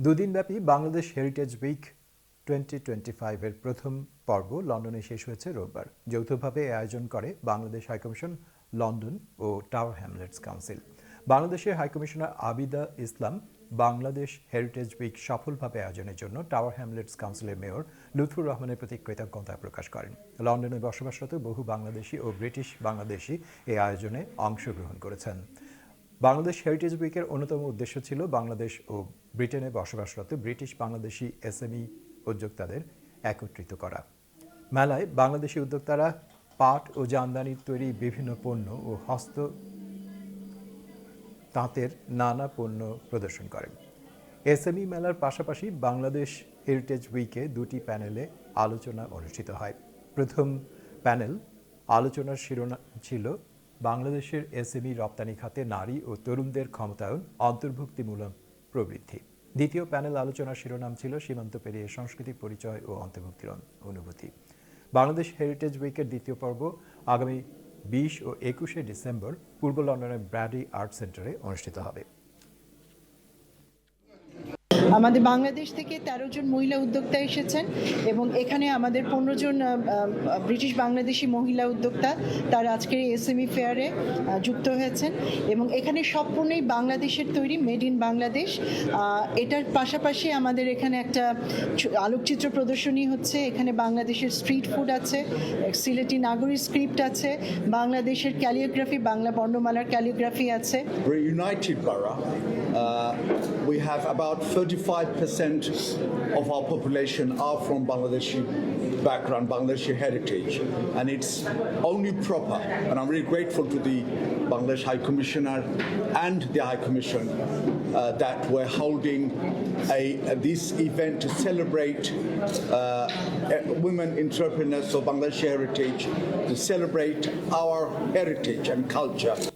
দুদিনব্যাপী Bangladesh heritage week 2025 এর প্রথম পর্ব লন্ডনে শেষ হয়েছে রোববার। যৌথভাবে আয়োজন করে বাংলাদেশ হাইকমিশন, লন্ডন ও টাওয়ার হ্যামলেটস কাউন্সিল। বাংলাদেশের হাইকমিশনার আবিদা ইসলাম বাংলাদেশ হেরিটেজ উইক সফলভাবে আয়োজনের জন্য টাওয়ার হ্যামলেটস কাউন্সিলের মেয়র লুৎফুর রহমানের প্রতি কৃতজ্ঞতা প্রকাশ করেন। লন্ডনে বসবাসরত বহু বাংলাদেশি ও ব্রিটিশ বাংলাদেশি এই আয়োজনে অংশগ্রহণ করেছেন। বাংলাদেশ হেরিটেজ উইকের অন্যতম উদ্দেশ্য ছিল বাংলাদেশ ও ব্রিটেনে বসবাসরত ব্রিটিশ বাংলাদেশি এসএমই উদ্যোক্তাদের একত্রিত করা। মেলায় বাংলাদেশি উদ্যোক্তারা পাট ও জামদানির তৈরি বিভিন্ন পণ্য ও হস্ত তাঁতের নানা পণ্য প্রদর্শন করেন। এসএমই মেলার পাশাপাশি বাংলাদেশ হেরিটেজ উইকে দুটি প্যানেলে আলোচনা অনুষ্ঠিত হয়। প্রথম প্যানেল আলোচনার শিরোনাম ছিল বাংলাদেশের এসএমই রপ্তানি খাতে নারী ও তরুণদের ক্ষমতায়ন, অন্তর্ভুক্তিমূলক প্রবৃদ্ধি। দ্বিতীয় প্যানেল আলোচনার শিরোনাম ছিল সীমান্ত পেরিয়ে সাংস্কৃতিক পরিচয় ও অন্তর্ভুক্তির অনুভূতি। বাংলাদেশ হেরিটেজ উইকের দ্বিতীয় পর্ব আগামী 20 ও 21 ডিসেম্বর পূর্ব লন্ডনের ব্র্যাডি আর্ট সেন্টারে অনুষ্ঠিত হবে। আমাদের বাংলাদেশ থেকে 13 জন মহিলা উদ্যোক্তা এসেছেন এবং এখানে আমাদের 15 জন ব্রিটিশ বাংলাদেশি মহিলা উদ্যোক্তা তারা আজকের এসএমই ফেয়ারে যুক্ত হয়েছেন এবং এখানে সম্পূর্ণই বাংলাদেশের তৈরি, মেড ইন বাংলাদেশ। এটার পাশাপাশি আমাদের এখানে একটা আলোকচিত্র প্রদর্শনী হচ্ছে। এখানে বাংলাদেশের স্ট্রিট ফুড আছে, সিলেটি নাগরী স্ক্রিপ্ট আছে, বাংলাদেশের ক্যালিওগ্রাফি, বাংলা বর্ণমালার ক্যালিওগ্রাফি আছে। We're a united borough. We have about 35% of our population are from Bangladeshi background, Bangladeshi heritage, and it's only proper, and I'm really grateful to the Bangladesh High Commissioner and the High Commission that we're holding this event to celebrate women entrepreneurs of Bangladeshi heritage, to celebrate our heritage and culture.